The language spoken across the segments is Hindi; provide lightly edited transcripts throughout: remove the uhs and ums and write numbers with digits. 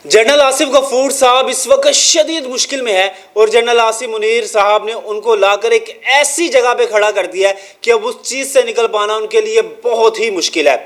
जनरल आसिफ गफूर साहब इस वक्त शदीद मुश्किल में है और जनरल आसिफ मुनीर साहब ने उनको लाकर एक ऐसी जगह पे खड़ा कर दिया है कि अब उस चीज़ से निकल पाना उनके लिए बहुत ही मुश्किल है।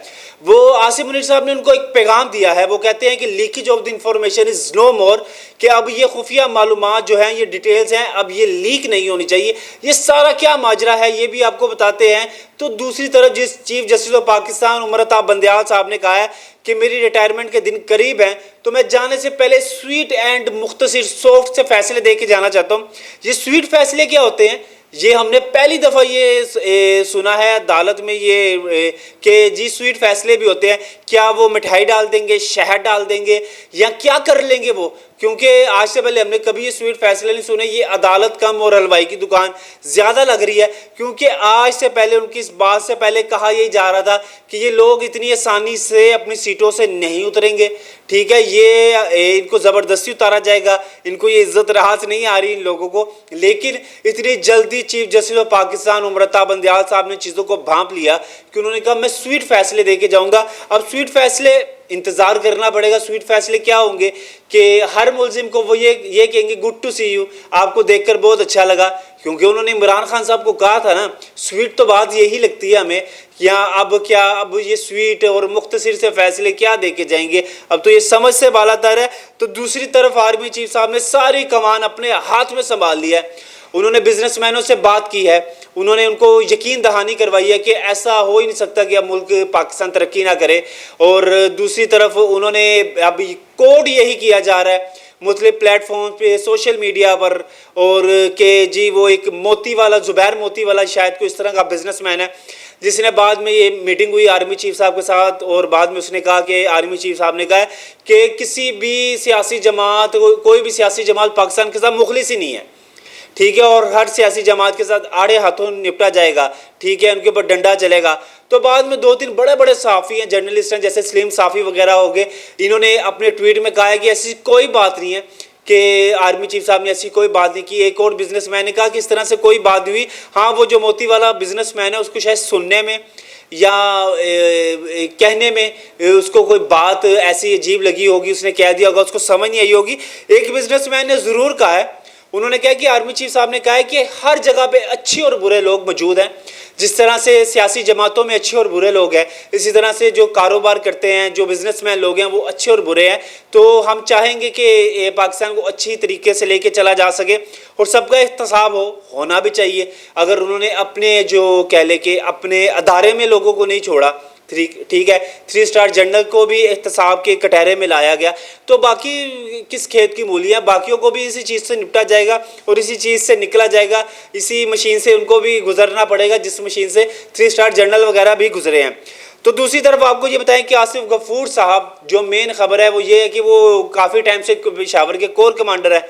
वो आसिफ मुनीर साहब ने उनको एक पैगाम दिया है। वो कहते हैं कि leakage of the information is no more, कि अब ये खुफिया मालूमात जो हैं, ये डिटेल्स हैं, अब ये लीक नहीं होनी चाहिए। ये सारा क्या माजरा है ये भी आपको बताते हैं। तो दूसरी तरफ जिस chief justice of Pakistan उमरता Bandial साहब ने कहा है कि मेरी रिटायरमेंट के दिन करीब हैं, तो मैं जाने से पहले स्वीट एंड मुख्तसर सॉफ्ट से फैसले दे के जाना चाहता हूँ। ये स्वीट फैसले क्या होते हैं, ये हमने पहली दफ़ा ये सुना है अदालत में ये कि जी स्वीट फैसले भी होते हैं। क्या वो मिठाई डाल देंगे, शहद डाल देंगे, या क्या कर लेंगे वो? क्योंकि आज से पहले हमने कभी ये स्वीट फैसले नहीं सुने। ये अदालत कम और हलवाई की दुकान ज़्यादा लग रही है, क्योंकि आज से पहले उनकी इस बात से पहले कहा यही जा रहा था कि ये लोग इतनी आसानी से अपनी सीटों से नहीं उतरेंगे। ठीक है, ये इनको ज़बरदस्ती उतारा जाएगा, इनको ये इज्जत राहत नहीं आ रही इन लोगों को। लेकिन इतनी जल्दी chief justice of Pakistan उमरता Bandial साहब ने चीज़ों को भांप लिया कि उन्होंने कहा मैं स्वीट फैसले दे के जाऊँगा। अब स्वीट फैसले इंतज़ार करना पड़ेगा। स्वीट फैसले क्या होंगे कि हर मुलजिम को वो ये कहेंगे गुड टू सी यू, आपको देखकर बहुत अच्छा लगा। क्योंकि उन्होंने इमरान खान साहब को कहा था ना, स्वीट तो बात यही लगती है हमें, अब ये स्वीट और मुख्तसर से फैसले क्या दे के जाएंगे, अब तो ये समझ से बालातर है। तो दूसरी तरफ आर्मी चीफ साहब ने सारी कमान अपने हाथ में संभाल लिया है। उन्होंने बिजनेसमैनों से बात की है, उन्होंने उनको यकीन दहानी करवाई है कि ऐसा हो ही नहीं सकता कि अब मुल्क पाकिस्तान तरक्की ना करे। और दूसरी तरफ उन्होंने अब कोड यही किया जा रहा है मुख्तलिफ प्लेटफॉर्म पे, सोशल मीडिया पर, और कि जी वो एक मोती वाला, ज़ुबैर मोती वाला शायद कोई इस तरह का बिजनेसमैन है, जिसने बाद में ये मीटिंग हुई आर्मी चीफ साहब के साथ, और बाद में उसने कहा कि आर्मी चीफ साहब ने कहा कि किसी भी सियासी जमात, कोई भी सियासी जमात पाकिस्तान के साथ मुखलिस ही नहीं है। ठीक है, और हर सियासी जमात के साथ आड़े हाथों निपटा जाएगा। ठीक है, उनके ऊपर डंडा चलेगा। तो बाद में दो तीन बड़े बड़े सहाफ़ी हैं, जर्नलिस्ट हैं, जैसे सलीम साफ़ी वगैरह हो गए, इन्होंने अपने ट्वीट में कहा है कि ऐसी कोई बात नहीं है, कि आर्मी चीफ साहब ने ऐसी कोई बात नहीं की। एक और बिजनेसमैन ने कहा कि इस तरह से कोई बात हुई। हाँ, वो जो मोती वाला बिजनेसमैन है उसको शायद सुनने में या कहने में उसको कोई बात ऐसी अजीब लगी होगी, उसने कह दिया होगा, उसको समझ नहीं आई होगी। एक बिजनेसमैन ने ज़रूर कहा है, उन्होंने कहा कि आर्मी चीफ साहब ने कहा है कि हर जगह पे अच्छे और बुरे लोग मौजूद हैं। जिस तरह से सियासी जमातों में अच्छे और बुरे लोग हैं, इसी तरह से जो कारोबार करते हैं, जो बिजनेसमैन लोग हैं, वो अच्छे और बुरे हैं। तो हम चाहेंगे कि पाकिस्तान को अच्छी तरीके से लेके चला जा सके और सबका एहतसाब होना भी चाहिए। अगर उन्होंने अपने जो कह ले कि अपने अदारे में लोगों को नहीं छोड़ा, ठीक है, 3 स्टार जनरल को भी एहतसाब के कटहरे में लाया गया, तो बाकी किस खेत की मूलियाँ, बाकियों को भी इसी चीज़ से निपटा जाएगा और इसी चीज़ से निकला जाएगा। इसी मशीन से उनको भी गुजरना पड़ेगा जिस मशीन से 3 स्टार जनरल वगैरह भी गुजरे हैं। तो दूसरी तरफ आपको ये बताएं कि आसिफ गफूर साहब, जो मेन खबर है वो ये है कि वो काफ़ी टाइम से पेशावर के कोर कमांडर है,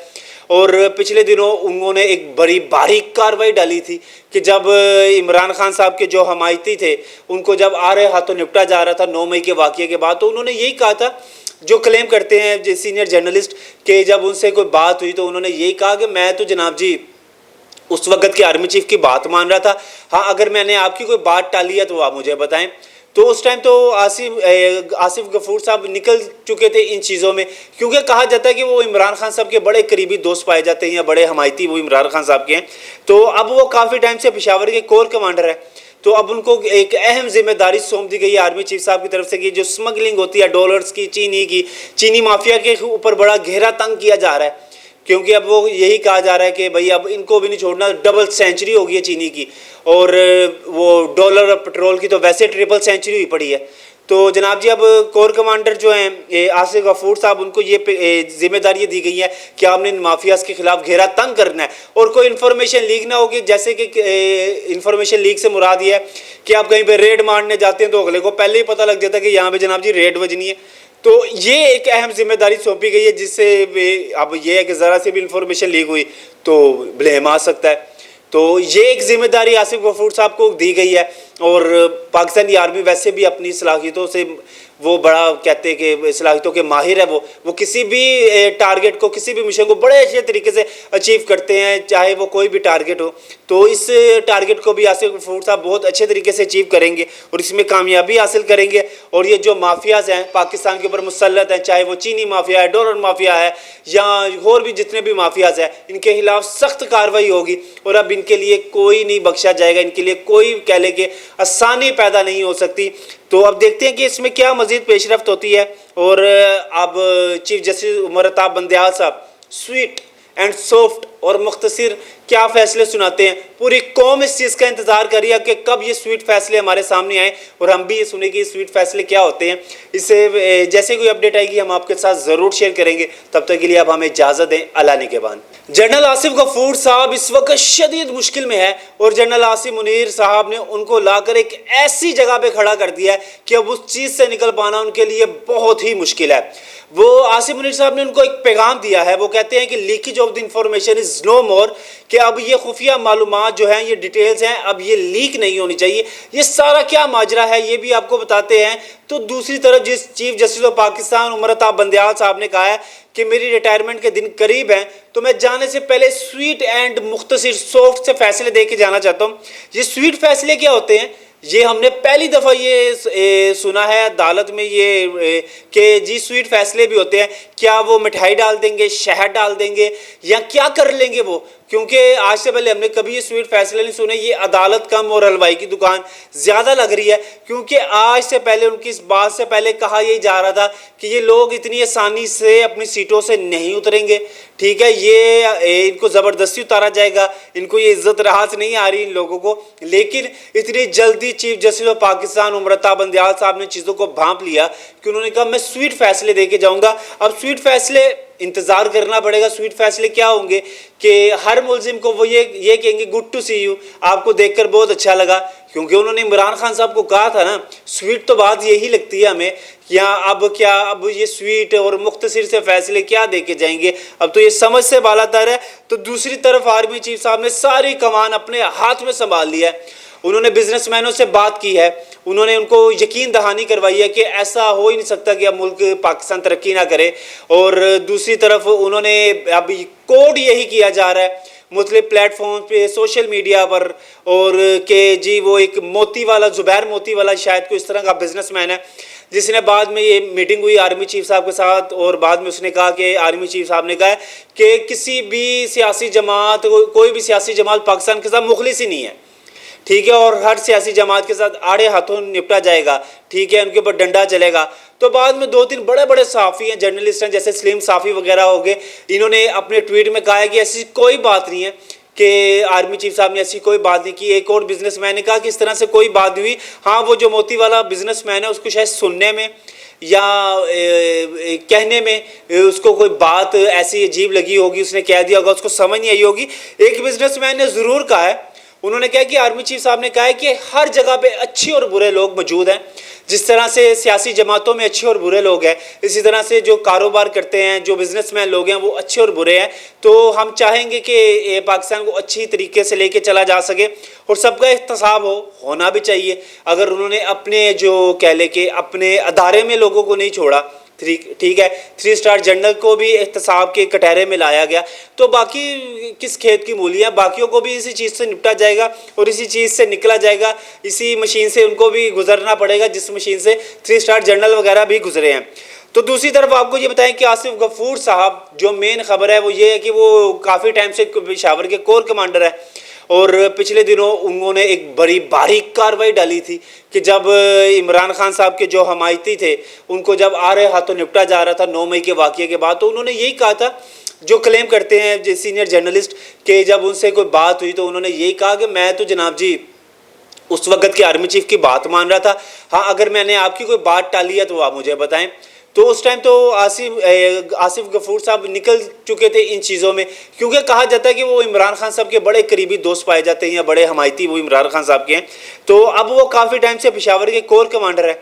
और पिछले दिनों उन्होंने एक बड़ी बारीक कार्रवाई डाली थी कि जब इमरान खान साहब के जो हमायती थे उनको जब आ रहे हाथों निपटा जा रहा था 9 मई के वाक़ये के बाद, तो उन्होंने यही कहा था, जो क्लेम करते हैं जो सीनियर जर्नलिस्ट, कि जब उनसे कोई बात हुई तो उन्होंने यही कहा कि मैं तो जनाब जी उस वक़्त के आर्मी चीफ की बात मान रहा था। हाँ, अगर मैंने आपकी कोई बात टाली है तो आप मुझे बताएं। तो उस टाइम तो आसिफ गफूर साहब निकल चुके थे इन चीज़ों में, क्योंकि कहा जाता है कि वो इमरान खान साहब के बड़े करीबी दोस्त पाए जाते हैं या बड़े हमायती वो इमरान खान साहब के हैं। तो अब वो काफ़ी टाइम से पेशावर के कोर कमांडर है, तो अब उनको एक अहम जिम्मेदारी सौंप दी गई है आर्मी चीफ साहब की तरफ से कि जो स्मगलिंग होती है डॉलर्स की, चीनी माफिया के ऊपर बड़ा गहरा तंग किया जा रहा है। क्योंकि अब वो यही कहा जा रहा है कि भाई अब इनको भी नहीं छोड़ना, डबल सेंचुरी हो गई है चीनी की, और वो डॉलर और पेट्रोल की तो वैसे ट्रिपल सेंचुरी हुई पड़ी है। तो जनाब जी अब कोर कमांडर जो हैं आसिफ गफूर साहब, उनको ये जिम्मेदारी दी गई है कि आपने इन माफियाज के खिलाफ घेरा तंग करना है और कोई इन्फॉर्मेशन लीक ना होगी। जैसे कि इन्फॉर्मेशन लीक से मुराद ये है कि आप कहीं पे रेड मारने जाते हैं तो अगले को पहले ही पता लग जाता है कि यहाँ पे जनाब जी रेड बजनी है। तो ये एक अहम जिम्मेदारी सौंपी गई है, जिससे अब ये है कि ज़रा से भी इंफॉर्मेशन लीक हुई तो ब्लेम आ सकता है। तो ये एक जिम्मेदारी आसिफ गफूर साहब को दी गई है, और पाकिस्तानी आर्मी वैसे भी अपनी सलाहियतों से वो बड़ा कहते हैं कि सलाहियतों के माहिर है। वो किसी भी टारगेट को, किसी भी मिशन को बड़े अच्छे तरीके से अचीव करते हैं, चाहे वो कोई भी टारगेट हो। तो इस टारगेट को भी आसिफ गफूर साहब बहुत अच्छे तरीके से अचीव करेंगे और इसमें कामयाबी हासिल करेंगे। और ये जो माफियाज़ हैं पाकिस्तान के ऊपर मुसल्लत हैं, चाहे वो चीनी माफिया है, डॉलर माफिया है या और भी जितने भी माफियाज़ हैं, इनके खिलाफ सख्त कार्रवाई होगी और अब इनके लिए कोई नहीं बख्शा जाएगा, इनके लिए कोई कह ले कि आसानी पैदा नहीं हो सकती। तो अब देखते हैं कि इसमें क्या मज़ीद पेशरफ्त होती है। और अब चीफ जस्टिस उमर अताब बंदयाल साहब स्वीट एंड सॉफ्ट और मुख्तसर क्या फ़ैसले सुनाते हैं। पूरी कौम इस चीज़ का इंतज़ार कर रही है कि कब ये स्वीट फ़ैसले हमारे सामने आए और हम भी ये सुने कि स्वीट फ़ैसले क्या होते हैं। इससे जैसे कोई अपडेट आएगी हम आपके साथ ज़रूर शेयर करेंगे। तब तक के लिए अब हमें इजाज़त दें। अल्लाह निगहबान। जनरल आसिफ गफूर साहब इस वक्त शदीद मुश्किल में है और जनरल आसिम मुनीर साहब ने उनको लाकर एक ऐसी जगह पे खड़ा कर दिया है कि अब उस चीज़ से निकल पाना उनके लिए बहुत ही मुश्किल है। वो आसिम मुनीर साहब ने उनको एक पैगाम दिया है। वो कहते हैं कि leakage of the information is no more, कि अब ये खुफिया मालूमात जो हैं, ये डिटेल्स हैं, अब ये लीक नहीं होनी चाहिए। ये सारा क्या माजरा है ये भी आपको बताते हैं। तो दूसरी तरफ जिस chief justice of Pakistan Umar Ata Bandial साहब ने कहा है कि मेरी रिटायरमेंट के दिन करीब हैं, तो मैं जाने से पहले स्वीट एंड मुख्तसर सॉफ्ट से फैसले दे के जाना चाहता हूँ। ये स्वीट फैसले क्या होते हैं, ये हमने पहली दफ़ा ये सुना है अदालत में ये कि जी स्वीट फैसले भी होते हैं। क्या वो मिठाई डाल देंगे, शहद डाल देंगे या क्या कर लेंगे वो, क्योंकि आज से पहले हमने कभी ये स्वीट फैसले नहीं सुने। ये अदालत कम और हलवाई की दुकान ज़्यादा लग रही है, क्योंकि आज से पहले उनकी इस बात से पहले कहा यही जा रहा था कि ये लोग इतनी आसानी से अपनी सीटों से नहीं उतरेंगे। ठीक है, ये इनको ज़बरदस्ती उतारा जाएगा, इनको ये इज्जत राहत नहीं आ रही इन लोगों को। लेकिन इतनी जल्दी chief justice of Pakistan Umar Ata Bandial साहब ने चीज़ों को भांप लिया कि उन्होंने कहा मैं स्वीट फैसले दे के जाऊँगा। अब स्वीट फैसले इंतज़ार करना पड़ेगा। स्वीट फैसले क्या होंगे कि हर मुलजिम को वो ये कहेंगे गुड टू सी यू, आपको देखकर बहुत अच्छा लगा, क्योंकि उन्होंने इमरान खान साहब को कहा था ना। स्वीट तो बात यही लगती है हमें, या अब ये स्वीट और मुख्तसर से फैसले क्या दे के जाएंगे, अब तो ये समझ से बालातर है। तो दूसरी तरफ आर्मी चीफ साहब ने सारी कमान अपने हाथ में संभाल लिया है। उन्होंने बिजनेसमैनों से बात की है, उन्होंने उनको यकीन दहानी करवाई है कि ऐसा हो ही नहीं सकता कि अब मुल्क पाकिस्तान तरक्की ना करे। और दूसरी तरफ उन्होंने अब कोड यही किया जा रहा है मुख्तलिफ प्लेटफॉर्म पे, सोशल मीडिया पर, और कि जी वो एक मोती वाला, ज़ुबैर मोती वाला शायद कोई इस तरह का बिजनेसमैन है, जिसने बाद में ये मीटिंग हुई आर्मी चीफ साहब के साथ और बाद में उसने कहा कि आर्मी चीफ साहब ने कहा कि किसी भी सियासी जमात, कोई भी सियासी जमात पाकिस्तान के साथ मुखलिस ही नहीं है। ठीक है, और हर सियासी जमात के साथ आड़े हाथों निपटा जाएगा। ठीक है, उनके ऊपर डंडा चलेगा। तो बाद में 2-3 बड़े बड़े सहाफ़ी हैं, जर्नलिस्ट हैं, जैसे सलीम साफ़ी वगैरह हो गए, इन्होंने अपने ट्वीट में कहा है कि ऐसी कोई बात नहीं है, कि आर्मी चीफ साहब ने ऐसी कोई बात नहीं की। एक और बिजनेसमैन ने कहा कि इस तरह से कोई बात नहीं हुई। हाँ, वो जो मोती वाला बिजनेसमैन है उसको शायद सुनने में या कहने में उसको कोई बात ऐसी अजीब लगी होगी, उसने कह दिया होगा, उसको समझ नहीं आई होगी। एक बिजनेसमैन ने ज़रूर कहा है, उन्होंने कहा कि आर्मी चीफ साहब ने कहा है कि हर जगह पे अच्छे और बुरे लोग मौजूद हैं। जिस तरह से सियासी जमातों में अच्छे और बुरे लोग हैं, इसी तरह से जो कारोबार करते हैं, जो बिजनेसमैन लोग हैं, वो अच्छे और बुरे हैं। तो हम चाहेंगे कि पाकिस्तान को अच्छी तरीके से लेके चला जा सके और सबका एहतसाब होना भी चाहिए। अगर उन्होंने अपने जो कह ले कि अपने अदारे में लोगों को नहीं छोड़ा, ठीक है, 3 स्टार जनरल को भी एहतसाब के कटहरे में लाया गया, तो बाकी किस खेत की मूलियाँ, बाकियों को भी इसी चीज़ से निपटा जाएगा और इसी चीज़ से निकला जाएगा। इसी मशीन से उनको भी गुजरना पड़ेगा जिस मशीन से 3 स्टार जनरल वगैरह भी गुजरे हैं। तो दूसरी तरफ आपको ये बताएं कि आसिफ गफूर साहब, जो मेन खबर है वो ये है कि वो काफ़ी टाइम से पेशावर के कोर कमांडर है और पिछले दिनों उन्होंने एक बड़ी बारीक कार्रवाई डाली थी कि जब इमरान खान साहब के जो हमायती थे उनको जब आ रहे हाथों निपटा जा रहा था 9 मई के वाक़ये के बाद, तो उन्होंने यही कहा था, जो क्लेम करते हैं जो सीनियर जर्नलिस्ट, कि जब उनसे कोई बात हुई तो उन्होंने यही कहा कि मैं तो जनाब जी उस वक़्त के आर्मी चीफ की बात मान रहा था। हाँ, अगर मैंने आपकी कोई बात टाली है तो आप मुझे बताएं। तो उस टाइम तो आसिफ गफूर साहब निकल चुके थे इन चीज़ों में, क्योंकि कहा जाता है कि वो इमरान खान साहब के बड़े करीबी दोस्त पाए जाते हैं या बड़े हमायती वो इमरान खान साहब के हैं। तो अब वो काफ़ी टाइम से पेशावर के कोर कमांडर है,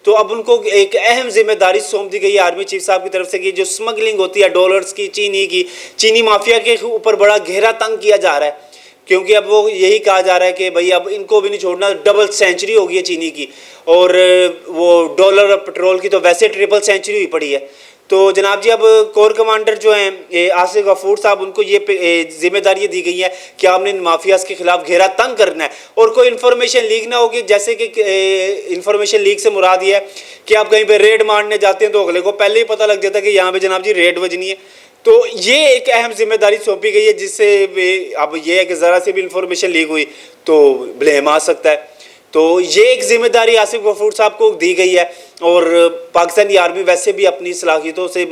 तो अब उनको एक अहम जिम्मेदारी सौंप दी गई है आर्मी चीफ साहब की तरफ से कि जो स्मगलिंग होती है डॉलर्स की, चीनी माफिया के ऊपर बड़ा गहरा तंग किया जा रहा है, क्योंकि अब वो यही कहा जा रहा है कि भाई अब इनको भी नहीं छोड़ना, डबल सेंचुरी हो गई है चीनी की, और वो डॉलर और पेट्रोल की तो वैसे ट्रिपल सेंचुरी हुई पड़ी है। तो जनाब जी अब कोर कमांडर जो हैं आसिफ गफूर साहब, उनको ये जिम्मेदारी दी गई है कि आपने इन माफियाज के खिलाफ घेरा तंग करना है और कोई इन्फॉर्मेशन लीक ना होगी। जैसे कि इन्फॉर्मेशन लीक से मुराद ये है कि आप कहीं पे रेड मारने जाते हैं तो अगले को पहले ही पता लग जाता है कि यहाँ पे जनाब जी रेड बजनी है। तो ये एक अहम जिम्मेदारी सौंपी गई है, जिससे अब ये है कि ज़रा से भी इन्फॉर्मेशन लीक हुई तो ब्लेम आ सकता है। तो ये एक जिम्मेदारी आसिफ गफूर साहब को दी गई है। और पाकिस्तानी आर्मी वैसे भी अपनी सलाहियतों से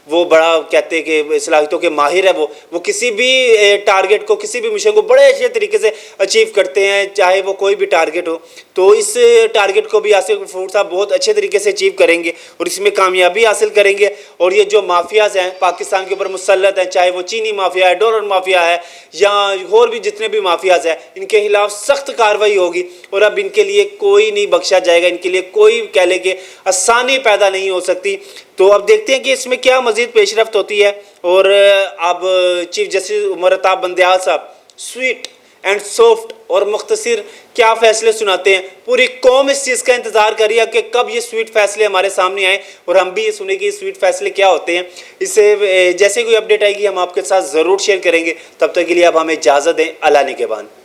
वो बड़ा कहते हैं कि सलाहियतों के माहिर है, वो किसी भी टारगेट को, किसी भी मिशन को बड़े अच्छे तरीके से अचीव करते हैं, चाहे वो कोई भी टारगेट हो। तो इस टारगेट को भी आसिफ गफूर साहब बहुत अच्छे तरीके से अचीव करेंगे और इसमें कामयाबी हासिल करेंगे। और ये जो माफियाज हैं पाकिस्तान के ऊपर मुसल्लत हैं, चाहे वो चीनी माफिया है, डॉलर माफिया है, या और भी जितने भी माफियाज हैं, इनके खिलाफ सख्त कार्रवाई होगी और अब इनके लिए कोई नहीं बख्शा जाएगा, इनके लिए कोई कह ले कि आसानी पैदा नहीं हो सकती। तो अब देखते हैं कि इसमें क्या मजीद पेशरफ्त होती है। और अब चीफ जस्टिस उमर अताब बंदयाल साहब स्वीट एंड सॉफ्ट और मुख्तसर क्या फैसले सुनाते हैं। पूरी कौम इस चीज़ का इंतज़ार कर रही है कि कब ये स्वीट फैसले हमारे सामने आए और हम भी ये सुने कि स्वीट फैसले क्या होते हैं। इससे जैसे कोई अपडेट आएगी हम आपके साथ ज़रूर शेयर करेंगे। तब तक के लिए अब हमें इजाज़त दें। अल्लाह निगहबान।